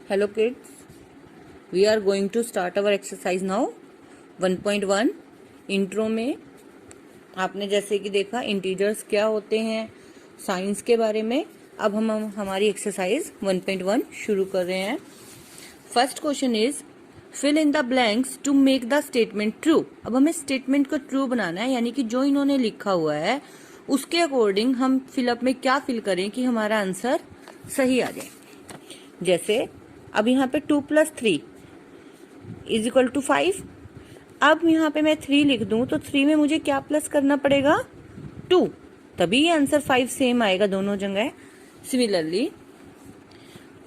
Hello kids, we are going to start our exercise now. 1.1 intro में आपने जैसे कि देखा इंटीजर्स क्या होते हैं, साइंस के बारे में। अब हम हमारी एक्सरसाइज 1.1 शुरू कर रहे हैं। First question is fill in the blanks to make the statement true. अब हमें स्टेटमेंट को ट्रू बनाना है, यानी कि जो इन्होंने लिखा हुआ है उसके अकॉर्डिंग हम फिलअप में क्या फिल करें कि हमारा आंसर सही आ जाए। जैसे अब यहाँ पे 2 + 3 = 5। अब यहाँ पे मैं 3 लिख दूं तो 3 में मुझे क्या प्लस करना पड़ेगा, 2, तभी ये आंसर 5 सेम आएगा दोनों जगह। सिमिलरली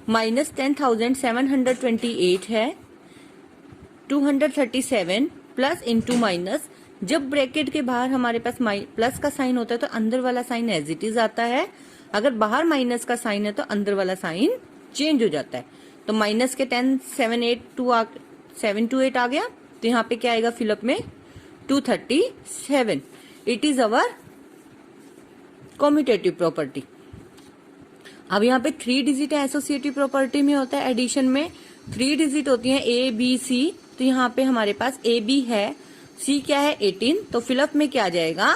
-10,728 है, 237 प्लस इंटू माइनस। जब ब्रैकेट के बाहर हमारे पास प्लस का साइन होता है तो अंदर वाला साइन एज इट इज आता है, अगर बाहर माइनस का साइन है तो अंदर वाला साइन चेंज हो जाता है। तो माइनस के 10 728 आ गया, तो यहाँ पे क्या आएगा फिलअप में 237। It is our commutative property. अब यहाँ पे 3 डिजिट है, एसोसिएटिव प्रॉपर्टी में होता है, एडिशन में 3 डिजिट होती है A B C। तो यहाँ पे हमारे पास A B है, C क्या है 18, तो फिलअप में क्या आ जाएगा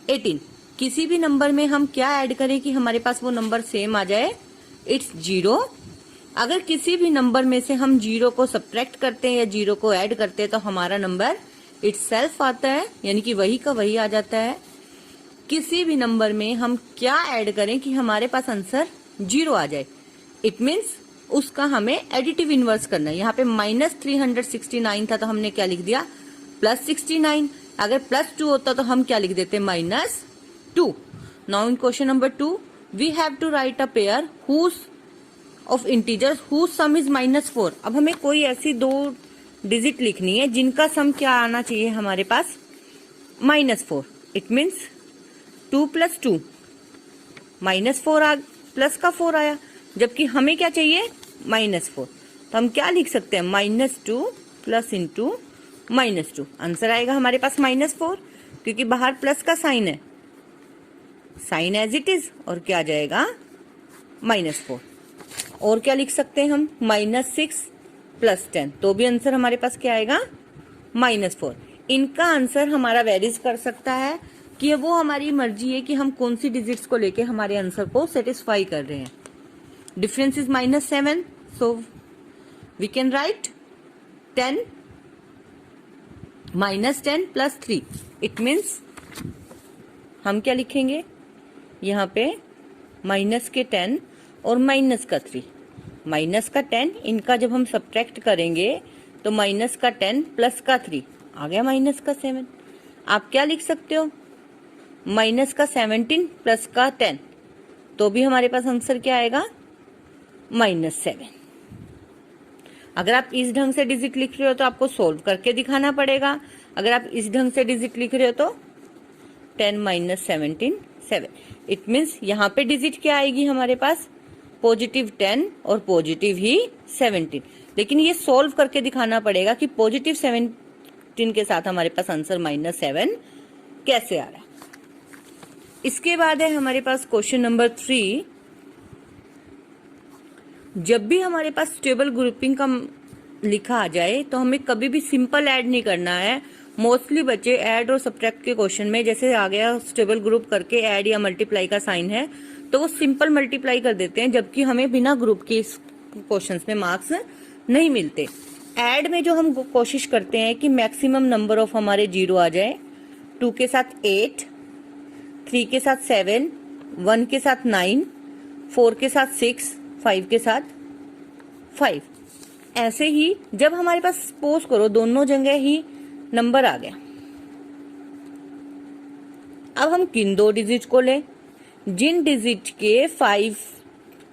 18। किसी भी नंबर में हम क्या ऐड करें कि हमारे पास वो नंबर सेम आ जाए, इट्स 0। अगर किसी भी नंबर में से हम 0 को सब्ट्रैक्ट करते हैं या 0 को ऐड करते हैं तो हमारा नंबर इटसेल्फ आता है, यानी कि वही का वही आ जाता है। किसी भी नंबर में हम क्या ऐड करें कि हमारे पास आंसर 0 आ जाए, इट मीन्स उसका हमें एडिटिव इनवर्स करना है। यहाँ पे -369 था तो हमने क्या लिख दिया +69। अगर +2 होता तो हम क्या लिख देते -2। Now in question number 2 we have to write a pair whose of integers whose sum is -4। अब हमें कोई ऐसी 2 डिजिट लिखनी है जिनका सम क्या आना चाहिए हमारे पास -4। इट मीन्स 2 + 2 -4 प्लस का 4 आया, जबकि हमें क्या चाहिए -4। तो हम क्या लिख सकते हैं -2 प्लस इंटू -2। आंसर आएगा हमारे पास -4, क्योंकि बाहर प्लस का साइन है, साइन एज इट इज, और क्या आ जाएगा -4। और क्या लिख सकते हैं हम -6 + 10, तो भी आंसर हमारे पास क्या आएगा -4। इनका आंसर हमारा वेरीज कर सकता है कि वो हमारी मर्जी है कि हम कौन सी डिजिट्स को लेके हमारे आंसर को सेटिस्फाई कर रहे हैं। Difference is -7, so we can write 10 -10 + 3। It means हम क्या लिखेंगे यहाँ पे माइनस के 10 और माइनस का 3। माइनस का 10 इनका जब हम सब्ट्रैक्ट करेंगे तो माइनस का 10 प्लस का 3 आ गया माइनस का 7। आप क्या लिख सकते हो माइनस का 17 प्लस का 10, तो भी हमारे पास आंसर क्या आएगा -7। अगर आप इस ढंग से डिजिट लिख रहे हो तो आपको सोल्व करके दिखाना पड़ेगा। अगर आप इस ढंग से डिजिट लिख रहे हो तो 10 - 17 7। इट मीन्स यहाँ पे डिजिट क्या आएगी हमारे पास +10 और +17। लेकिन ये सोल्व करके दिखाना पड़ेगा कि +17 के साथ हमारे पास आंसर -7 कैसे आ रहा है। इसके बाद है हमारे पास क्वेश्चन नंबर 3। जब भी हमारे पास स्टेबल ग्रुपिंग का लिखा आ जाए तो हमें कभी भी सिंपल ऐड नहीं करना है। मोस्टली बच्चे ऐड और सब्ट्रैक्ट के क्वेश्चन में जैसे आ गया स्टेबल ग्रुप करके ऐड या मल्टीप्लाई का साइन है तो वो सिंपल मल्टीप्लाई कर देते हैं, जबकि हमें बिना ग्रुप के इस क्वेश्चंस में मार्क्स नहीं मिलते। ऐड में जो हम कोशिश करते हैं कि मैक्सिमम नंबर ऑफ हमारे 0 आ जाए। 2 के साथ 8, 3 के साथ 7, 1 के साथ 9, 4 के साथ 6, 5 के साथ 5। ऐसे ही जब हमारे पास सपोज करो दोनों जगह ही नंबर आ गया, अब हम किन 2 डिजिट को लें जिन डिजिट के 5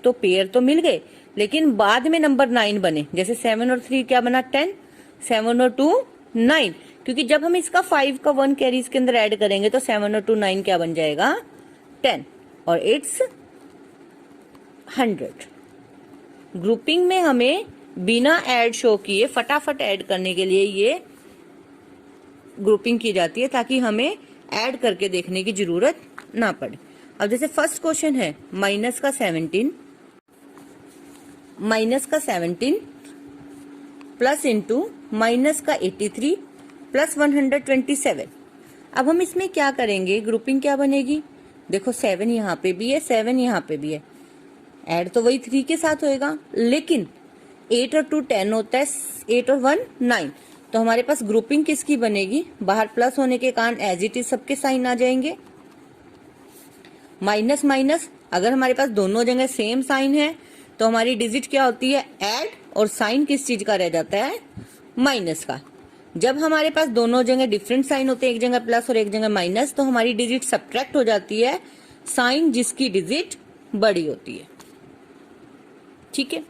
तो पेयर तो मिल गए लेकिन बाद में नंबर 9 बने। जैसे 7 और 3 क्या बना 10, 7 और 2 9, क्योंकि जब हम इसका 5 का 1 कैरी इसके अंदर ऐड करेंगे तो 7 और 2 9 क्या बन जाएगा 10 और इट्स 100। ग्रुपिंग में हमें बिना ऐड शो किए फटाफट ऐड करने के लिए ये ग्रुपिंग की जाती है ताकि हमें ऐड करके देखने की जरूरत ना पड़े। अब जैसे फर्स्ट क्वेश्चन है -17 माइनस का 17 प्लस इंटू माइनस का 83 प्लस 127। अब हम इसमें क्या करेंगे, ग्रुपिंग क्या बनेगी, देखो 7 यहाँ पे भी है, 7 यहाँ पे भी है, ऐड तो वही 3 के साथ होएगा, लेकिन 8 और 2 10 होता है, 8 और 1 9। तो हमारे पास ग्रुपिंग किसकी बनेगी, बाहर प्लस होने के कारण एज इट इज सबके साइन आ जाएंगे। माइनस माइनस, अगर हमारे पास दोनों जगह सेम साइन है तो हमारी डिजिट क्या होती है, ऐड, और साइन किस चीज का रह जाता है, माइनस का। जब हमारे पास दोनों जगह डिफरेंट साइन होते हैं, एक जगह प्लस और एक जगह माइनस, तो हमारी डिजिट सब्ट्रैक्ट हो जाती है, साइन जिसकी डिजिट बड़ी होती है। ठीक है,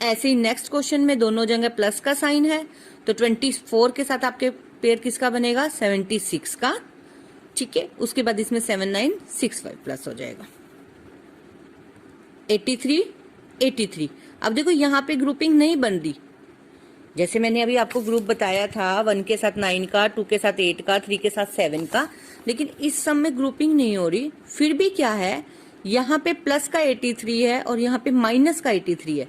ऐसे ही नेक्स्ट क्वेश्चन में दोनों जगह प्लस का साइन है, तो 24 के साथ आपके पेयर किसका बनेगा, 76 का। ठीक है, उसके बाद इसमें 7965 प्लस हो जाएगा, 83। अब देखो यहाँ पे ग्रुपिंग नहीं बन रही, जैसे मैंने अभी आपको ग्रुप बताया था 1 के साथ 9 का, 2 के साथ 8 का, 3 के साथ 7 का, लेकिन इस सम में ग्रुपिंग नहीं हो रही। फिर भी क्या है, यहाँ पे प्लस का 83 है और यहाँ पे माइनस का 83 है।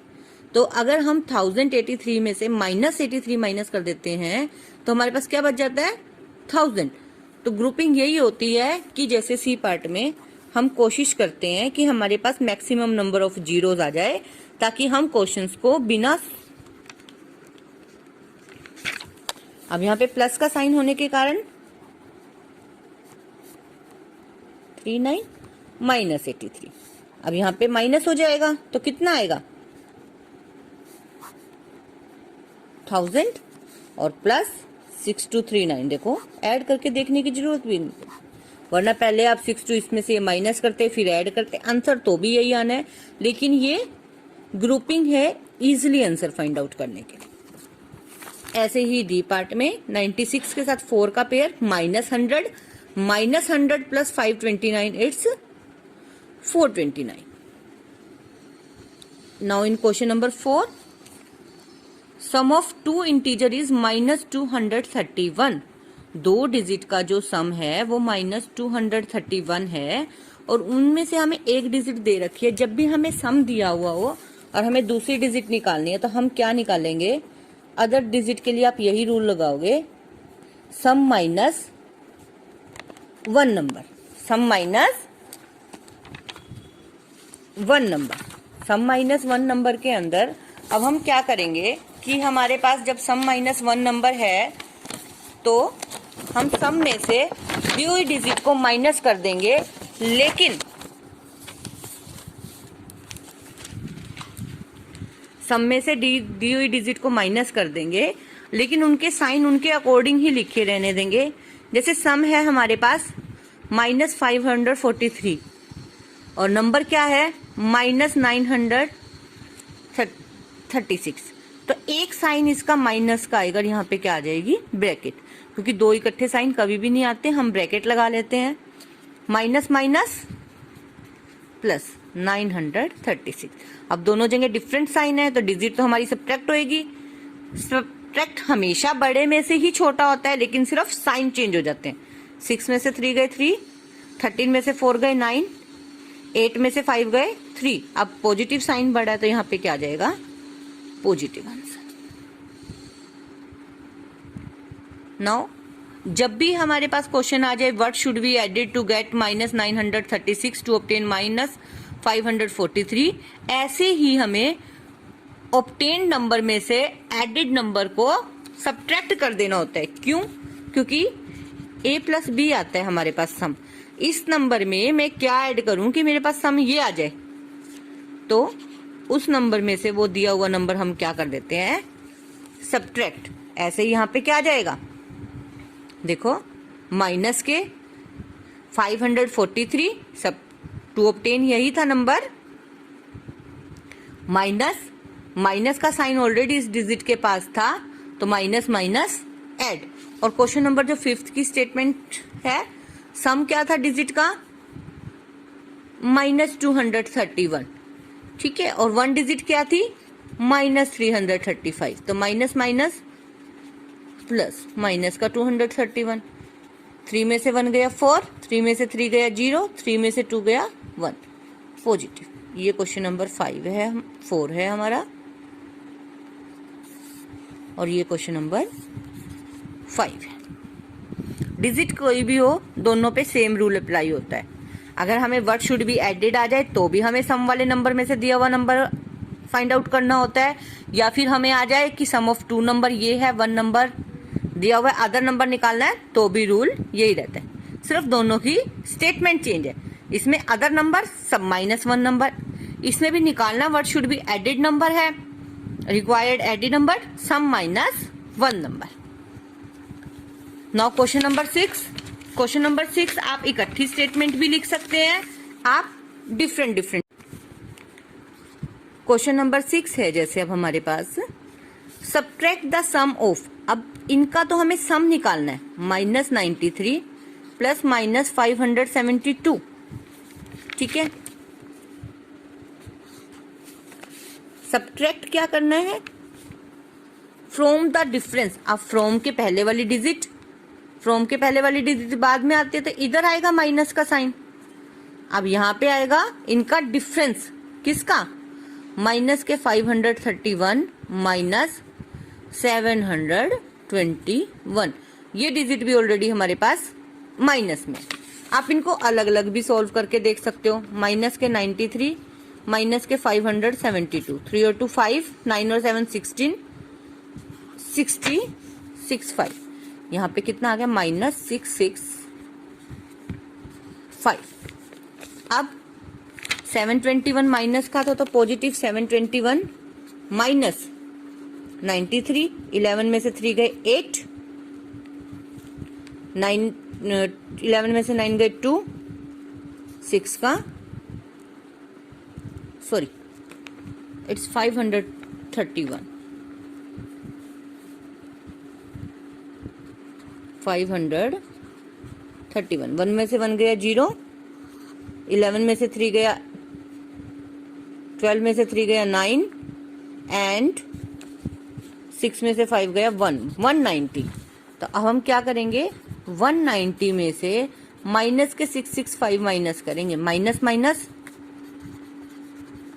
तो अगर हम 1083 में से -83 माइनस कर देते हैं तो हमारे पास क्या बच जाता है, 1000। तो ग्रुपिंग यही होती है कि जैसे सी पार्ट में हम कोशिश करते हैं कि हमारे पास मैक्सिमम नंबर ऑफ जीरोस आ जाए, ताकि हम क्वेश्चंस को बिना, अब यहाँ पे प्लस का साइन होने के कारण 39 -83, अब यहाँ पे माइनस हो जाएगा तो कितना आएगा, 1000 और प्लस 6239। देखो ऐड करके देखने की जरूरत भी नहीं, वरना पहले आप 62 इसमें से माइनस करते फिर ऐड करते, आंसर तो भी यही आना है। लेकिन ये ग्रुपिंग है इजीली आंसर फाइंड आउट करने के लिए। ऐसे ही डी पार्ट में 96 के साथ 4 का pair, -100 plus 529 it's 429। Now in question number 4, sum of 2 integer is -231। 2 digit का जो सम है वो -231 है, और उनमें से हमें एक डिजिट दे रखी है। जब भी हमें सम दिया हुआ हो और हमें दूसरी डिजिट निकालनी है तो हम क्या निकालेंगे, अदर डिजिट के लिए आप यही रूल लगाओगे, सम माइनस 1 नंबर, सम माइनस 1 नंबर, सम माइनस 1 नंबर के अंदर अब हम क्या करेंगे कि हमारे पास जब सम -1 नंबर है तो हम सम में से दी हुई डिजिट को माइनस कर देंगे, लेकिन सम में से दी हुई डिजिट को माइनस कर देंगे, लेकिन उनके साइन उनके अकॉर्डिंग ही लिखे रहने देंगे। जैसे सम है हमारे पास -543 और नंबर क्या है -936, तो एक साइन इसका माइनस का आएगा, यहाँ पे क्या आ जाएगी, ब्रैकेट, क्योंकि 2 इकट्ठे साइन कभी भी नहीं आते, हम ब्रैकेट लगा लेते हैं, माइनस माइनस प्लस 936। अब दोनों जगह डिफरेंट साइन है तो डिजिट तो हमारी सब्ट्रैक्ट होएगी। सब्ट्रैक्ट हमेशा बड़े में से ही छोटा होता है, लेकिन सिर्फ साइन चेंज हो जाते हैं। 6 में से 3 गए 3, 13 में से 4 गए 9, 8 में से 5 गए 3। अब पॉजिटिव साइन बढ़ा है तो यहाँ पे क्या आ जाएगा, पॉजिटिव आंसर। नाउ जब भी हमारे पास क्वेश्चन आ जाए what should be added to get -936 to obtain -543, ऐसे ही हमें ऑब्टेन नंबर में से एडेड नंबर को सब्ट्रैक्ट कर देना होता है। क्यों, क्योंकि a प्लस बी आता है हमारे पास सम, इस नंबर में मैं क्या ऐड करूं कि मेरे पास सम ये आ जाए, तो उस नंबर में से वो दिया हुआ नंबर हम क्या कर देते हैं, सब्ट्रैक्ट। ऐसे ही यहाँ पे क्या आ जाएगा, देखो माइनस के 543 सब टू ऑब्टेन यही था नंबर, माइनस का साइन ऑलरेडी इस डिजिट के पास था तो माइनस माइनस ऐड। और क्वेश्चन नंबर जो 5th की स्टेटमेंट है, सम क्या था डिजिट का, -231, ठीक है, और 1 डिजिट क्या थी, -335, तो माइनस माइनस प्लस, माइनस का 231, 3 में से 1 गया 4, 3 में से 3 गया 0, 3 में से 2 गया 1, पॉजिटिव। ये क्वेश्चन नंबर 4 है हमारा। और ये क्वेश्चन नंबर 5 है। डिजिट कोई भी हो, दोनों पे सेम रूल अप्लाई होता है। अगर हमें व्हाट शुड बी एडेड आ जाए तो भी हमें सम वाले नंबर में से दिया हुआ नंबर फाइंड आउट करना होता है, या फिर हमें आ जाए कि सम ऑफ 2 नंबर ये है, 1 नंबर दिया हुआ है, अदर नंबर निकालना है, तो भी रूल यही रहता है। सिर्फ दोनों की स्टेटमेंट चेंज है। इसमें अदर नंबर सब -1 नंबर, इसमें भी निकालना what should be added number है, required added number sum -1 number. Now question number 6। Question number 6 आप इकट्ठी स्टेटमेंट भी लिख सकते हैं, आप डिफरेंट। क्वेश्चन नंबर 6 है जैसे अब हमारे पास सब्ट्रैक्ट द सम ऑफ, अब इनका तो हमें सम निकालना है, -93 प्लस -572, ठीक है। सब्ट्रैक्ट क्या करना है, फ्रॉम द डिफरेंस। अब फ्रॉम के पहले वाली डिजिट बाद में आती है, तो इधर आएगा माइनस का साइन। अब यहां पे आएगा इनका डिफरेंस, किसका, माइनस के 531 माइनस 721, ये डिजिट भी ऑलरेडी हमारे पास माइनस में। आप इनको अलग अलग भी सॉल्व करके देख सकते हो। माइनस के 93 माइनस के 572, 3 और 2 5, 9 और 7 16, 65। यहाँ पे कितना आ गया, -665। अब 721 माइनस का था तो पॉजिटिव 721 माइनस 93, 11 में से 3 गए 8, 11 में से 9 गए 2, 6 का सॉरी इट्स 531, 531, 1 में से 1 गया 0, 11 में से 3 गया, 12 में से 3 गया 9 एंड 6 में से 5 गया 1, 190। तो अब हम क्या करेंगे, 190 में से माइनस के 665 माइनस करेंगे, माइनस माइनस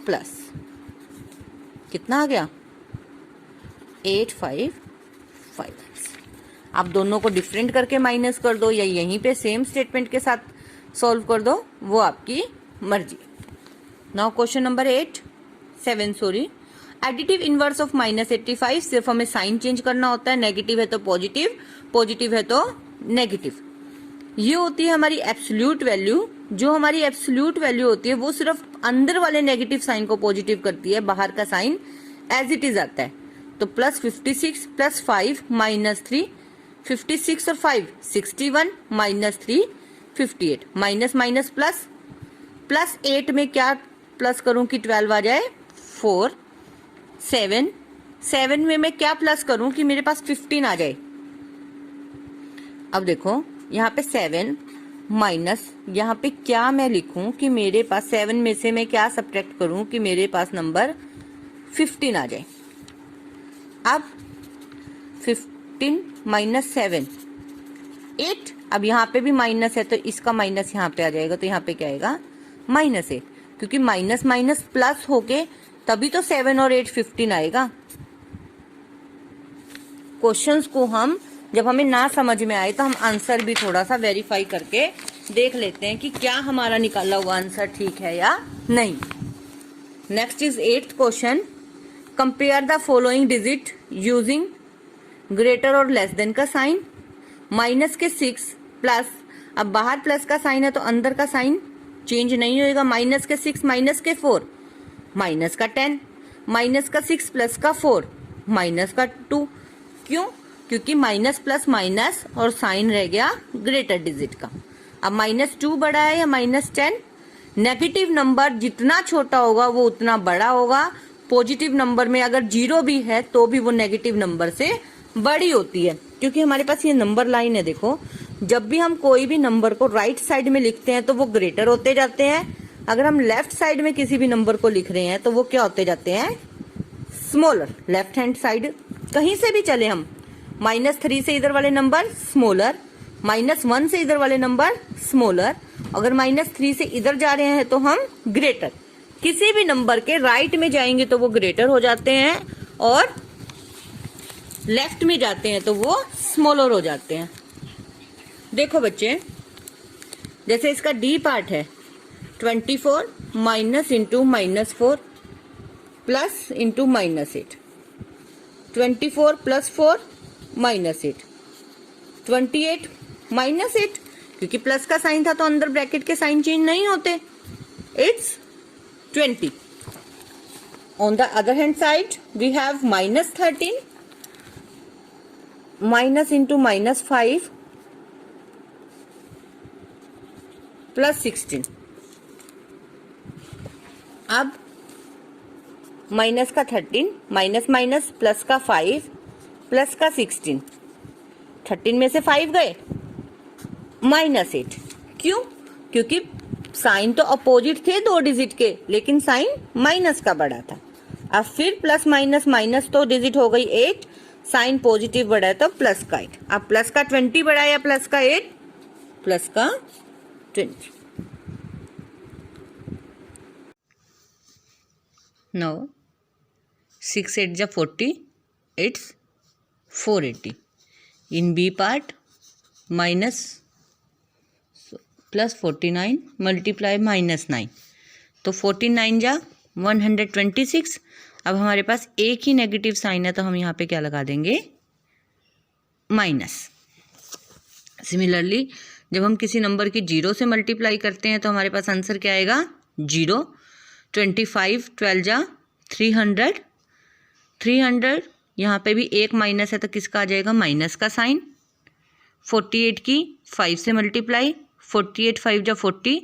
प्लस, कितना आ गया 855। आप दोनों को डिफरेंट करके माइनस कर दो या यहीं पे सेम स्टेटमेंट के साथ सॉल्व कर दो, वो आपकी मर्जी। Now question number 7 sorry, additive inverse of -85। सिर्फ हमें साइन चेंज करना होता है, नेगेटिव है तो पॉजिटिव, पॉजिटिव है तो नेगेटिव। ये होती है हमारी एब्सोल्यूट वैल्यू। जो हमारी एब्सोल्यूट वैल्यू होती है वो सिर्फ अंदर वाले नेगेटिव साइन को पॉजिटिव करती है, बाहर का साइन एज इट इज आता है। तो +56 + 5 -3, 56 और 5 61, -3 58, माइनस माइनस प्लस, +8 में क्या प्लस करूं कि 12 आ जाए 4, 7 में मैं क्या प्लस करूं कि मेरे पास 15 आ जाए। अब देखो यहाँ पे 7 माइनस, यहाँ पे क्या मैं लिखूं कि मेरे पास 7 में से मैं क्या सब्ट्रैक्ट करूं कि मेरे पास नंबर 15 आ जाए। अब 15 - 7 8, अब यहाँ पे भी माइनस है तो इसका माइनस यहाँ पे आ जाएगा, तो यहाँ पे क्या आएगा -8, क्योंकि माइनस माइनस प्लस होके तभी तो 7 और 8 15 आएगा। क्वेश्चंस को हम जब हमें ना समझ में आए तो हम आंसर भी थोड़ा सा वेरीफाई करके देख लेते हैं कि क्या हमारा निकाला हुआ आंसर ठीक है या नहीं। Next is 8th question, compare the following digit using greater और लेस देन का साइन। माइनस के 6 प्लस, अब बाहर प्लस का साइन है तो अंदर का साइन चेंज नहीं होएगा। माइनस के 6 माइनस के 4, माइनस का 10, माइनस का 6 प्लस का 4, माइनस का 2। क्यों? क्योंकि माइनस प्लस माइनस और साइन रह गया ग्रेटर डिजिट का। अब -2 बड़ा है या -10? नेगेटिव नंबर जितना छोटा होगा वो उतना बड़ा होगा। पॉजिटिव नंबर में अगर 0 भी है तो भी वो नेगेटिव नंबर से बड़ी होती है, क्योंकि हमारे पास ये नंबर लाइन है। देखो, जब भी हम कोई भी नंबर को राइट साइड में लिखते हैं तो वो ग्रेटर होते जाते हैं। अगर हम लेफ्ट साइड में किसी भी नंबर को लिख रहे हैं तो वो क्या होते जाते हैं, स्मॉलर। लेफ्ट हैंड साइड कहीं से भी चले हम, -3 से इधर वाले नंबर स्मॉलर, -1 से इधर वाले नंबर स्मॉलर, अगर -3 से इधर जा रहे हैं तो हम ग्रेटर। किसी भी नंबर के राइट में जाएंगे तो वो ग्रेटर हो जाते हैं और लेफ्ट में जाते हैं तो वो स्मॉलर हो जाते हैं। देखो बच्चे, जैसे इसका डी पार्ट है 24 माइनस इंटू -4 प्लस इंटू -8, 24 + 4 -8, 28 -8, क्योंकि प्लस का साइन था तो अंदर ब्रैकेट के साइन चेंज नहीं होते, it's 20। On the other hand side we have -13 minus into -5 plus 16। अब माइनस का 13 माइनस माइनस प्लस का 5 प्लस का 16, 13 में से 5 गए -8। क्यों? क्योंकि साइन तो अपोजिट थे 2 डिजिट के, लेकिन साइन माइनस का बढ़ा था। अब फिर प्लस माइनस माइनस तो डिजिट हो गई 8, साइन पॉजिटिव बढ़ा है तो प्लस का 8। अब प्लस का 20 बढ़ा या प्लस का 8? प्लस का 20। नाउ 6 8 जा 40, it's 480। In B part minus plus 49 multiply -9, तो 49 जा 126। अब हमारे पास एक ही नेगेटिव साइन है तो हम यहाँ पे क्या लगा देंगे? माइनस। सिमिलरली जब हम किसी नंबर की 0 से मल्टीप्लाई करते हैं तो हमारे पास आंसर क्या आएगा? 0। 25 12 जा 300, 300 यहाँ पे भी एक माइनस है तो किसका आ जाएगा? माइनस का साइन। 48 की 5 से मल्टीप्लाई, 48 5 जा 40,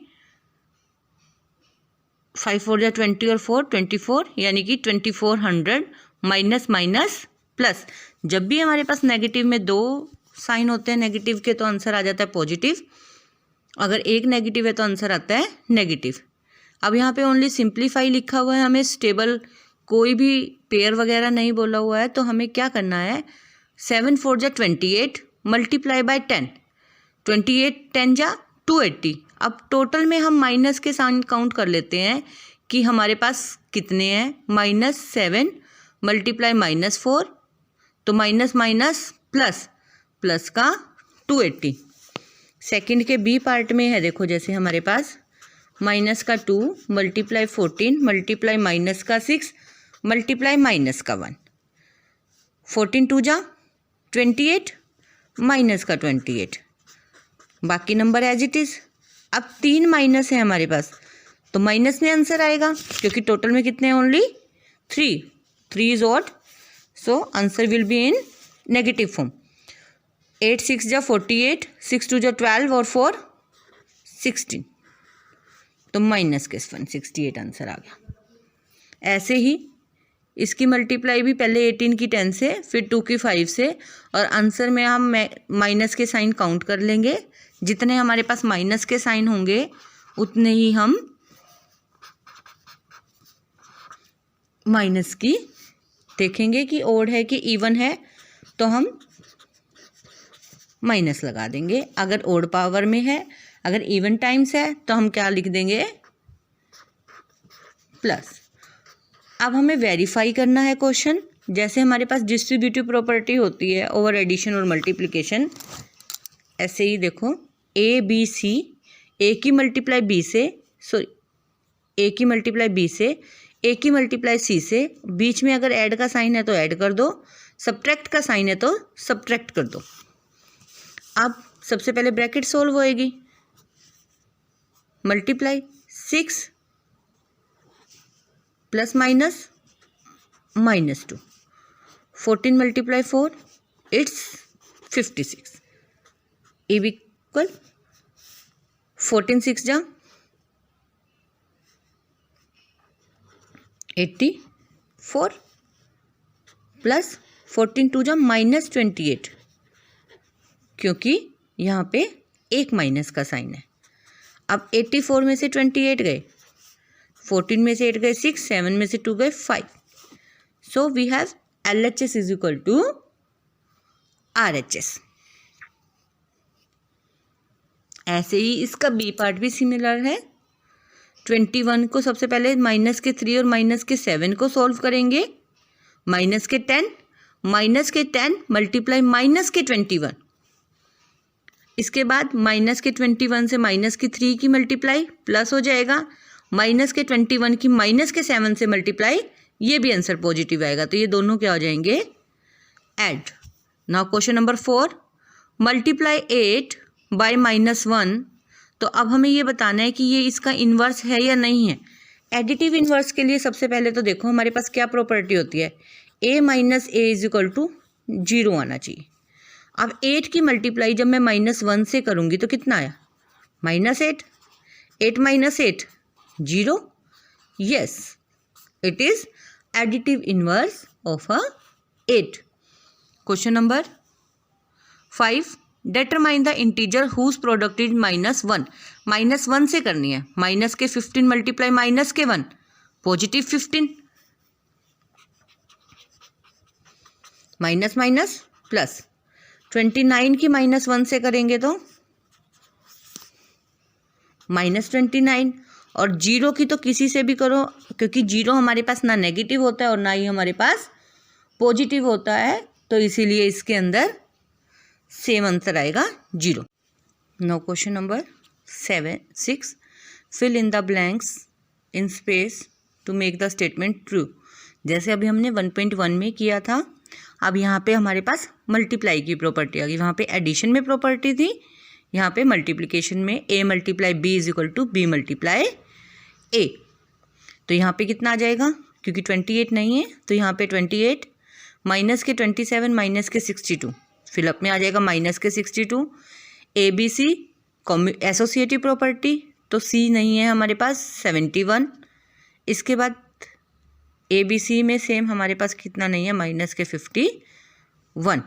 5 4 जा 20 और 4 24, यानी कि 2400 माइनस माइनस प्लस। जब भी हमारे पास नेगेटिव में 2 साइन होते हैं नेगेटिव के तो आंसर आ जाता है पॉजिटिव, अगर एक नेगेटिव है तो आंसर आता है नेगेटिव। अब यहाँ पे ओनली सिंप्लीफाई लिखा हुआ है, हमें स्टेबल कोई भी पेयर वगैरह नहीं बोला हुआ है, तो हमें क्या करना है? 7 4 जा 28 मल्टीप्लाई बाय 10, 28 10 जा 280। अब टोटल में हम माइनस के साइन काउंट कर लेते हैं कि हमारे पास कितने हैं? -7 मल्टीप्लाई -4, तो माइनस माइनस प्लस, प्लस का 280। सेकंड के बी पार्ट में है, देखो जैसे हमारे पास माइनस का 2 मल्टीप्लाई 14 मल्टीप्लाई माइनस का 6 मल्टीप्लाई माइनस का 1, 14 2 जा 28 माइनस का 28, बाकी नंबर एज इट इज। अब 3 माइनस है हमारे पास तो माइनस में आंसर आएगा, क्योंकि टोटल में कितने हैं? Only 3 is odd, so answer will be in negative form. 8 6 जा 48, 6 2 जा 12 और 4 16, तो माइनस के 168 आंसर आ गया। ऐसे ही इसकी मल्टीप्लाई भी पहले 18 की 10 से, फिर 2 की 5 से, और आंसर में हम माइनस के साइन काउंट कर लेंगे। जितने हमारे पास माइनस के साइन होंगे उतने ही हम माइनस की देखेंगे कि ओड है कि इवन है, तो हम माइनस लगा देंगे। अगर ओड पावर में है, अगर इवन टाइम्स है तो हम क्या लिख देंगे? प्लस। अब हमें वेरीफाई करना है क्वेश्चन। जैसे हमारे पास डिस्ट्रीब्यूटिव प्रॉपर्टी होती है ओवर एडिशन और मल्टीप्लिकेशन, ऐसे ही देखो ए बी सी, ए की मल्टीप्लाई बी से, सॉरी ए की मल्टीप्लाई बी से, ए की मल्टीप्लाई सी से, बीच में अगर ऐड का साइन है तो ऐड कर दो, सब्ट्रैक्ट का साइन है तो सब्ट्रैक्ट कर दो। अब सबसे पहले ब्रैकेट सोल्व होएगी, multiply 6 plus minus -2, 14 multiply 4 it's 56, A B equal 14 6 जा 84 प्लस 14 2 जा -28, क्योंकि यहाँ पे एक माइनस का साइन है। अब 84 में से 28 गए, 14 में से 8 गए 6, 7 में से 2 गए 5, so we have LHS is equal to RHS। ऐसे ही इसका बी पार्ट भी सिमिलर है। 21 को सबसे पहले -3 और -7 को सॉल्व करेंगे, -10 माइनस के 10 मल्टीप्लाई माइनस के 21, इसके बाद माइनस के 21 से माइनस के 3 की मल्टीप्लाई प्लस हो जाएगा, माइनस के 21 की माइनस के 7 से मल्टीप्लाई, ये भी आंसर पॉजिटिव आएगा। तो ये दोनों क्या हो जाएंगे, add. Now question number 4, multiply 8 by -1। तो अब हमें ये बताना है कि ये इसका इन्वर्स है या नहीं है। एडिटिव इन्वर्स के लिए सबसे पहले तो देखो हमारे पास क्या प्रॉपर्टी होती है, a minus A is equal to 0 आना चाहिए। अब 8 की मल्टीप्लाई जब मैं -1 से करूँगी तो कितना आया, -8, 8 minus 8 0। Yes, it is additive inverse of a 8। Question number 5, determine the integer whose product is -1। -1 से करनी है, माइनस के 15 मल्टीप्लाई माइनस के 1, पॉजिटिव 15, माइनस माइनस प्लस। 29 की -1 से करेंगे तो -29, और 0 की तो किसी से भी करो, क्योंकि 0 हमारे पास ना नेगेटिव होता है और ना ही हमारे पास पॉजिटिव होता है, तो इसीलिए इसके अंदर सेम आंसर आएगा 0। Now question number 6, fill in the blanks in space to make the statement true. जैसे अभी हमने 1.1 में किया था, अब यहाँ पे हमारे पास मल्टीप्लाई की प्रॉपर्टी आ गई। वहाँ पे एडिशन में प्रॉपर्टी थी, यहाँ पे मल्टीप्लिकेशन में a multiply b is equal to b multiply a। तो यहाँ पे कितना आ जाएगा, क्योंकि 28 नहीं है तो यहाँ पे 28 माइनस के 27 माइनस के 62, फिलअप में आ जाएगा माइनस के 62। A B C associative property, तो सी नहीं है हमारे पास 71। इसके बाद ए बी सी में सेम हमारे पास कितना नहीं है, माइनस के 51।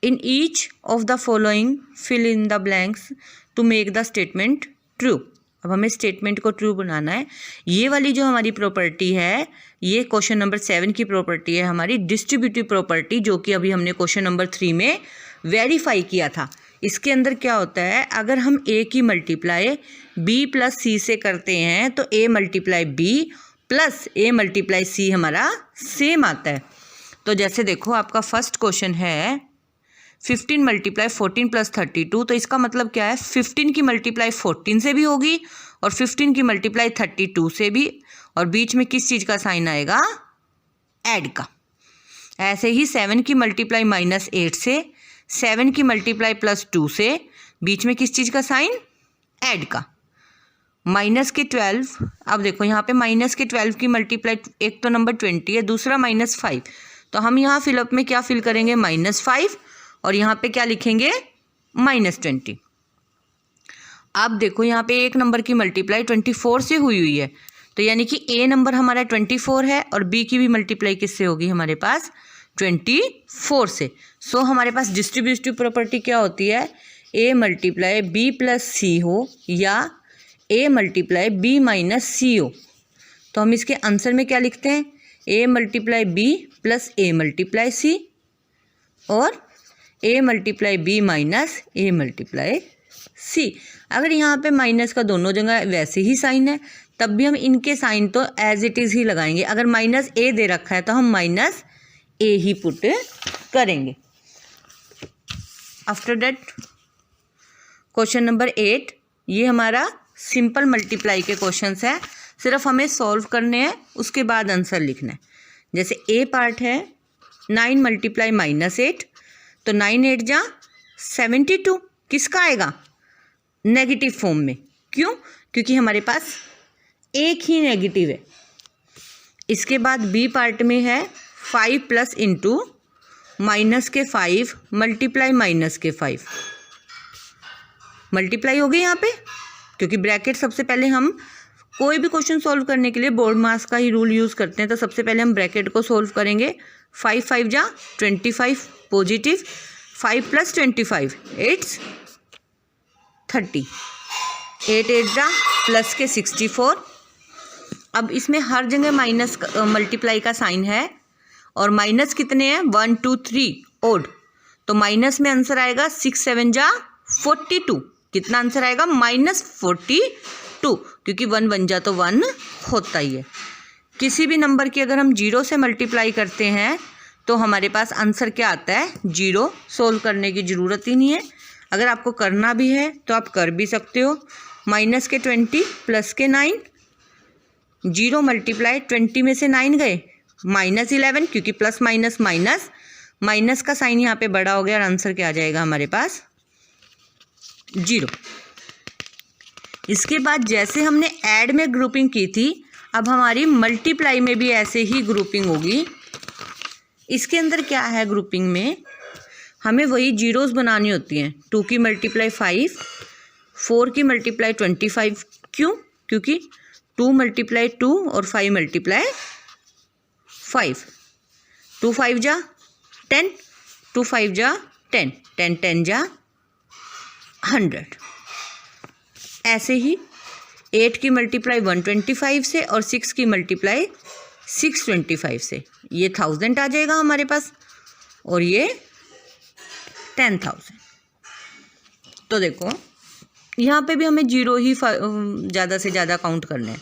In each of the following fill in the blanks to make the statement true. अब हमें स्टेटमेंट को ट्रू बनाना है। ये वाली जो हमारी प्रॉपर्टी है, ये क्वेश्चन नंबर 7 की प्रॉपर्टी है हमारी, डिस्ट्रीब्यूटिव प्रॉपर्टी, जो कि अभी हमने क्वेश्चन नंबर 3 में वेरीफाई किया था। इसके अंदर क्या होता है, अगर हम a की मल्टीप्लाई b प्लस सी से करते हैं तो a multiply b plus a multiply c हमारा सेम आता है। तो जैसे देखो आपका फर्स्ट क्वेश्चन है 15 मल्टीप्लाई 14 प्लस 32, तो इसका मतलब क्या है, 15 की मल्टीप्लाई 14 से भी होगी और 15 की मल्टीप्लाई 32 से भी, और बीच में किस चीज़ का साइन आएगा, ऐड का। ऐसे ही 7 की मल्टीप्लाई -8 से, 7 की मल्टीप्लाई +2 से, बीच में किस चीज़ का साइन, ऐड का। माइनस के 12, अब देखो यहाँ पे माइनस के 12 की मल्टीप्लाई, एक तो नंबर 20 है, दूसरा -5, तो हम यहाँ फिलअप में क्या फिल करेंगे, -5, और यहाँ पे क्या लिखेंगे, -20। अब देखो यहाँ पे एक नंबर की मल्टीप्लाई 24 से हुई है, तो यानी कि ए नंबर हमारा 24 है और बी की भी मल्टीप्लाई किससे होगी हमारे पास, 24 से। सो हमारे पास डिस्ट्रीब्यूटिव प्रॉपर्टी क्या होती है, ए मल्टीप्लाई बी प्लस सी हो या ए मल्टीप्लाई बी माइनस सी हो। तो हम इसके आंसर में क्या लिखते हैं, A multiply B plus A multiply C और A multiply B minus A multiply C. अगर यहाँ पे माइनस का दोनों जगह वैसे ही साइन है, तब भी हम इनके साइन तो एज इट इज़ ही लगाएंगे। अगर माइनस ए दे रखा है तो हम माइनस ए ही पुट करेंगे। आफ्टर दैट क्वेश्चन नंबर 8, ये हमारा सिंपल मल्टीप्लाई के क्वेश्चंस है, सिर्फ हमें सॉल्व करने हैं, उसके बाद आंसर लिखना है। जैसे ए पार्ट है 9 मल्टीप्लाई -8, तो 9 8 जा 72, किसका आएगा, नेगेटिव फॉर्म में। क्यों, क्योंकि हमारे पास एक ही नेगेटिव है। इसके बाद बी पार्ट में है 5 प्लस इंटू माइनस के 5 मल्टीप्लाई माइनस के 5, मल्टीप्लाई हो गई यहाँ पे, क्योंकि ब्रैकेट सबसे पहले हम कोई भी क्वेश्चन सॉल्व करने के लिए बोर्ड मास का ही रूल यूज़ करते हैं, तो सबसे पहले हम ब्रैकेट को सॉल्व करेंगे। 5 5 जा 25 पॉजिटिव, 5 प्लस 25 इट्स 30, 8 8 जा प्लस के 64। अब इसमें हर जगह माइनस मल्टीप्लाई का साइन है, और माइनस कितने हैं, 1 2 3 ओड, तो माइनस में आंसर आएगा 6 7 जा 42। कितना आंसर आएगा, -42, क्योंकि 1 बन जा तो 1 होता ही है। किसी भी नंबर की अगर हम 0 से मल्टीप्लाई करते हैं तो हमारे पास आंसर क्या आता है 0। सोल्व करने की ज़रूरत ही नहीं है। अगर आपको करना भी है तो आप कर भी सकते हो। माइनस के 20 प्लस के 9, 0 मल्टीप्लाई 20 में से 9 गए -11, क्योंकि प्लस माइनस माइनस, माइनस का साइन यहाँ पे बड़ा हो गया और आंसर क्या आ जाएगा हमारे पास 0। इसके बाद जैसे हमने ऐड में ग्रुपिंग की थी, अब हमारी मल्टीप्लाई में भी ऐसे ही ग्रुपिंग होगी। इसके अंदर क्या है ग्रुपिंग में, हमें वही जीरोस बनानी होती हैं। 2 की मल्टीप्लाई 5, 4 की मल्टीप्लाई 25। क्यों? क्योंकि 2 मल्टीप्लाई 2 और 5 मल्टीप्लाई 5। 2 5 जा 10, 2 5 जा 10, 10 10 जा 100। ऐसे ही 8 की मल्टीप्लाई 125 से और 6 की मल्टीप्लाई 625 से, ये 1000 आ जाएगा हमारे पास और ये 10,000। तो देखो यहाँ पे भी हमें 0 ही ज़्यादा से ज़्यादा काउंट करना है।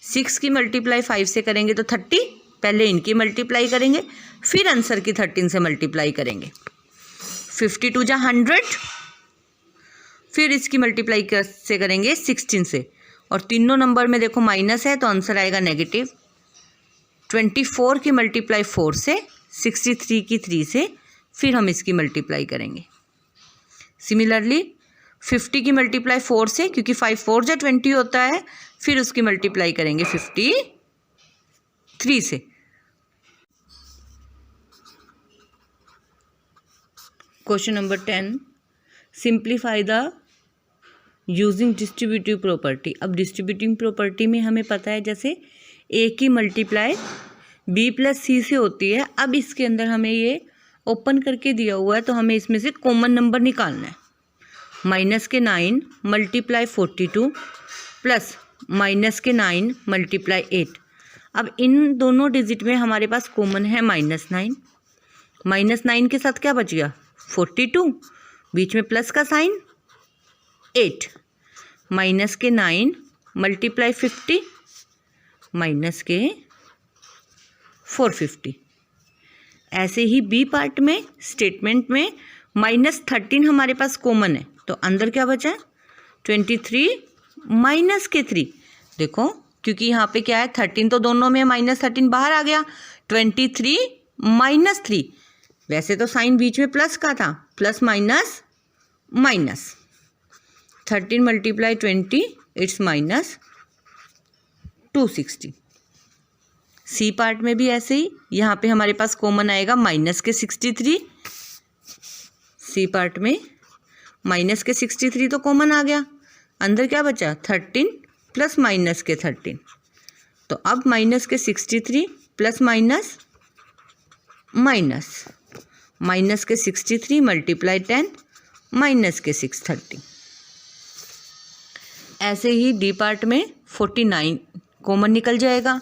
6 की मल्टीप्लाई 5 से करेंगे तो 30, पहले इनकी मल्टीप्लाई करेंगे फिर आंसर की 13 से मल्टीप्लाई करेंगे। 52 जा 100, फिर इसकी मल्टीप्लाई से करेंगे 16 से, और तीनों नंबर में देखो माइनस है तो आंसर आएगा नेगेटिव। 24 की मल्टीप्लाई 4 से, 63 की 3 से, फिर हम इसकी मल्टीप्लाई करेंगे। सिमिलरली 50 की मल्टीप्लाई 4 से, क्योंकि 5 4 जा 20 होता है, फिर उसकी मल्टीप्लाई करेंगे 53 से। Question number 10, simplify the using distributive property. अब डिस्ट्रीब्यूटिव प्रॉपर्टी में हमें पता है जैसे ए की मल्टीप्लाई बी प्लस सी से होती है। अब इसके अंदर हमें ये ओपन करके दिया हुआ है तो हमें इसमें से कॉमन नंबर निकालना है। माइनस के 9 मल्टीप्लाई 42 प्लस माइनस के 9 मल्टीप्लाई 8। अब इन दोनों डिजिट में हमारे पास कॉमन है -9। -9 के साथ क्या बच गया 42, बीच में प्लस का साइन 8। माइनस के 9 मल्टीप्लाई 50 माइनस के 450। ऐसे ही बी पार्ट में स्टेटमेंट में -13 हमारे पास कॉमन है तो अंदर क्या बचा है 23 माइनस के 3। देखो क्योंकि यहाँ पे क्या है 13 तो दोनों में -13 बाहर आ गया, 23 -3। वैसे तो साइन बीच में प्लस का था, plus minus minus. 13 multiply 20 it's -260। C part में भी ऐसे ही, यहाँ पे हमारे पास कॉमन आएगा माइनस के 63। सी पार्ट में माइनस के 63 तो कॉमन आ गया, अंदर क्या बचा 13 प्लस माइनस के 13। तो अब माइनस के 63 प्लस माइनस माइनस, माइनस के 63 मल्टीप्लाई 10 माइनस के 630। ऐसे ही डी पार्ट में 49 कॉमन निकल जाएगा।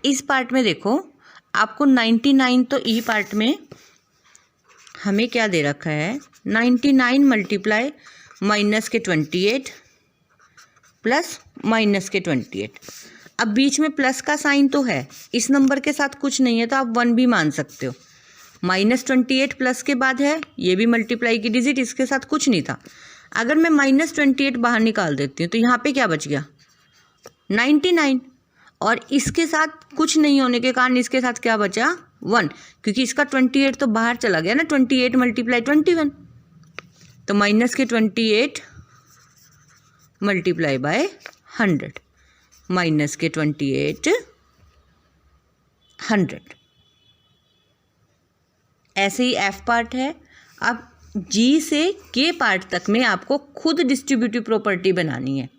इस पार्ट में देखो आपको 99, तो ई पार्ट में हमें क्या दे रखा है 99 मल्टीप्लाई माइनस के 28 प्लस माइनस के 28। अब बीच में प्लस का साइन तो है, इस नंबर के साथ कुछ नहीं है तो आप 1 भी मान सकते हो। -28 प्लस के बाद है, ये भी मल्टीप्लाई की डिजिट, इसके साथ कुछ नहीं था। अगर मैं -28 बाहर निकाल देती हूँ तो यहाँ पे क्या बच गया 99, और इसके साथ कुछ नहीं होने के कारण इसके साथ क्या बचा 1, क्योंकि इसका 28 तो बाहर चला गया ना। 28 मल्टीप्लाई 21, तो माइनस के 28 मल्टीप्लाई बाय 100, माइनस के 28 100। ऐसे ही एफ पार्ट है। अब जी से के पार्ट तक में आपको खुद डिस्ट्रीब्यूटिव प्रॉपर्टी बनानी है।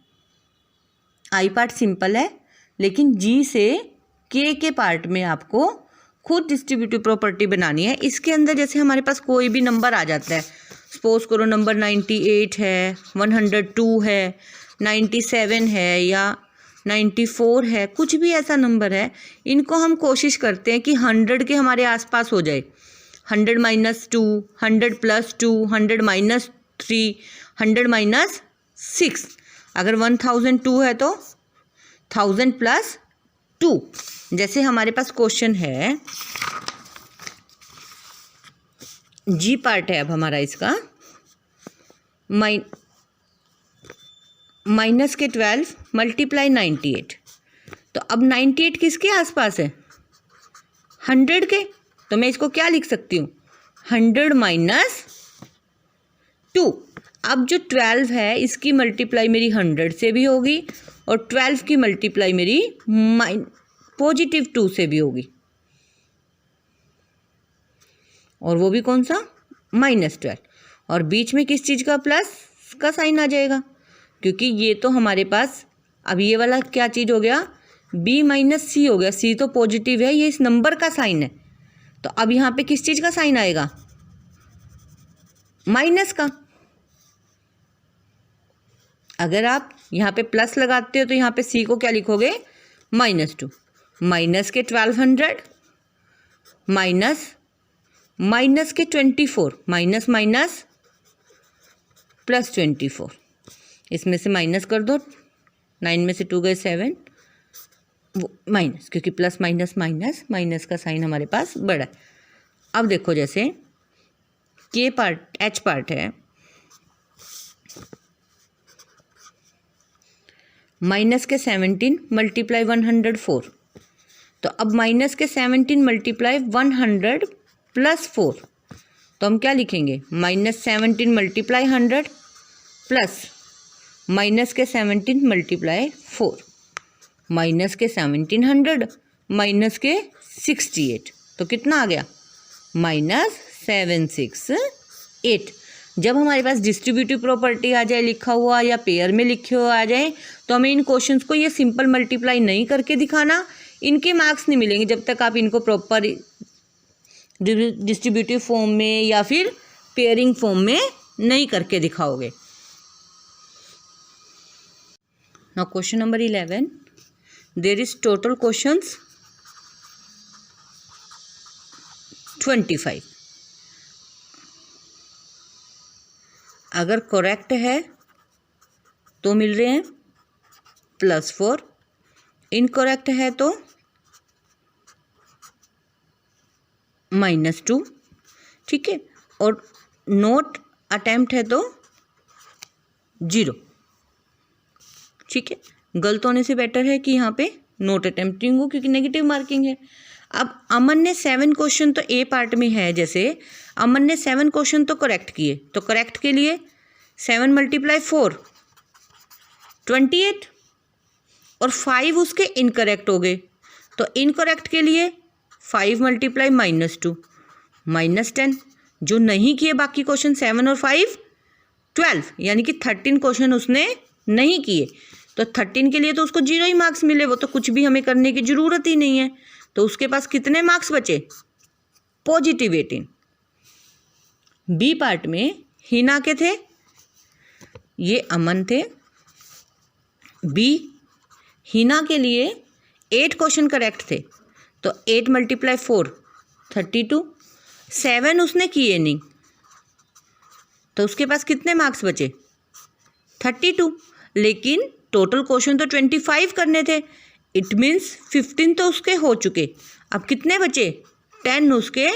आई पार्ट सिंपल है, लेकिन जी से के पार्ट में आपको खुद डिस्ट्रीब्यूटिव प्रॉपर्टी बनानी है। इसके अंदर जैसे हमारे पास कोई भी नंबर आ जाता है, सपोज करो नंबर 98 है, 102 है, 97 है या 94 है, कुछ भी ऐसा नंबर है, इनको हम कोशिश करते हैं कि 100 के हमारे आसपास हो जाए। 100 - 2, 100 + 2, 100 - 3, 100 - 6। अगर 1002 है तो 1000 + 2। जैसे हमारे पास क्वेश्चन है जी पार्ट है अब हमारा इसका, माइनस के 12 मल्टीप्लाई 98। तो अब 98 किसके आसपास है? 100 के। तो मैं इसको क्या लिख सकती हूँ? 100 माइनस 2। अब जो 12 है इसकी मल्टीप्लाई मेरी 100 से भी होगी और 12 की मल्टीप्लाई मेरी पॉजिटिव 2 से भी होगी, और वो भी कौन सा? -12। और बीच में किस चीज़ का? प्लस का साइन आ जाएगा, क्योंकि ये तो हमारे पास अब ये वाला क्या चीज़ हो गया? b माइनस सी हो गया। सी तो पॉजिटिव है, ये इस नंबर का साइन है। तो अब यहाँ पे किस चीज़ का साइन आएगा? माइनस का। अगर आप यहाँ पे प्लस लगाते हो तो यहाँ पे सी को क्या लिखोगे? -2। माइनस के 1200 माइनस के 24, माइनस माइनस प्लस 24। इसमें से माइनस कर दो, 9 में से 2 गए 7, वो माइनस, क्योंकि प्लस माइनस माइनस, माइनस का साइन हमारे पास बड़ा है। अब देखो जैसे के पार्ट एच पार्ट है, माइनस के 17 मल्टीप्लाई 104। तो अब माइनस के 17 मल्टीप्लाई 100 प्लस 4, तो हम क्या लिखेंगे? -17 मल्टीप्लाई 100 प्लस माइनस के 17 मल्टीप्लाई 4, माइनस के 1700 माइनस के 68, तो कितना आ गया? -768। जब हमारे पास डिस्ट्रीब्यूटिव प्रॉपर्टी आ जाए लिखा हुआ, या पेयर में लिखे हुए आ जाए, तो हमें इन क्वेश्चंस को ये सिंपल मल्टीप्लाई नहीं करके दिखाना, इनके मार्क्स नहीं मिलेंगे जब तक आप इनको प्रॉपर डिस्ट्रीब्यूटिव फॉर्म में या फिर पेयरिंग फॉर्म में नहीं करके दिखाओगे। Now question number 11, there is total questions 25। अगर करेक्ट है तो मिल रहे हैं +4, इनकरेक्ट है तो -2, ठीक है, और नोट अटेम्प्ट है तो 0, ठीक है। गलत होने से बेटर है कि यहाँ पे नोट अटेम्प्टिंग हो, क्योंकि नेगेटिव मार्किंग है। अब अमन ने 7 क्वेश्चन तो ए पार्ट में है, जैसे अमन ने 7 क्वेश्चन तो करेक्ट किए, तो करेक्ट के लिए 7 मल्टीप्लाई 4 28, और 5 उसके इनकरेक्ट हो गए, तो इनकरेक्ट के लिए 5 मल्टीप्लाई -2 -10। जो नहीं किए बाकी क्वेश्चन 7 और 5 12, यानी कि 13 क्वेश्चन उसने नहीं किए, तो 13 के लिए तो उसको 0 ही मार्क्स मिले, वो तो कुछ भी हमें करने की ज़रूरत ही नहीं है। तो उसके पास कितने मार्क्स बचे? पॉजिटिव 18। बी पार्ट में हिना के थे, ये अमन थे। बी हिना के लिए 8 क्वेश्चन करेक्ट थे, तो 8 मल्टीप्लाई 4 32। 7 उसने किए नहीं, तो उसके पास कितने मार्क्स बचे? 32। लेकिन टोटल क्वेश्चन तो 25 करने थे, इट मीन्स 15 तो उसके हो चुके। अब कितने बचे? 10 उसके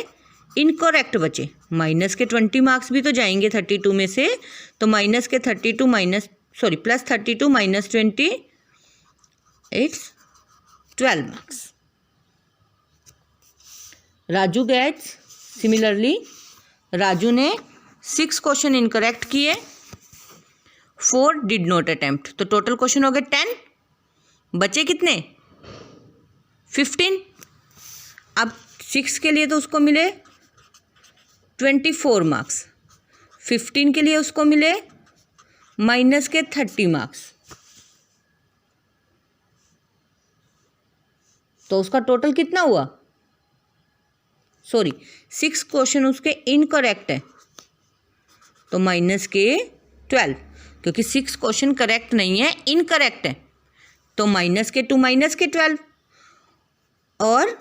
इनकरेक्ट बचे। माइनस के 20 मार्क्स भी तो जाएंगे 32 में से, तो माइनस के 32 plus 32 minus 20, it's 12 marks. Raju gets, similarly Raju ने 6 क्वेश्चन इनकरेक्ट किए, 4 डिड नॉट अटेम्प्ट, तो टोटल क्वेश्चन हो गए 10, बचे कितने? 15। अब 6 के लिए तो उसको मिले 24 मार्क्स, 15 के लिए उसको मिले माइनस के 30 मार्क्स, तो उसका टोटल कितना हुआ? 6 क्वेश्चन उसके इनकरेक्ट है, तो माइनस के 12, क्योंकि 6 क्वेश्चन करेक्ट नहीं है, इनकरेक्ट है, तो माइनस के 2 माइनस के 12, और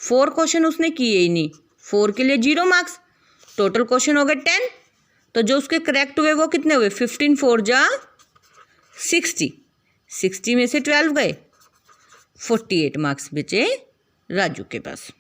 4 क्वेश्चन उसने किए ही नहीं, 4 के लिए 0 मार्क्स, टोटल क्वेश्चन हो गए 10, तो जो उसके करेक्ट हुए वो कितने हुए? 15 4 जा 60, 60 में से 12 गए, 48 मार्क्स बचे राजू के पास।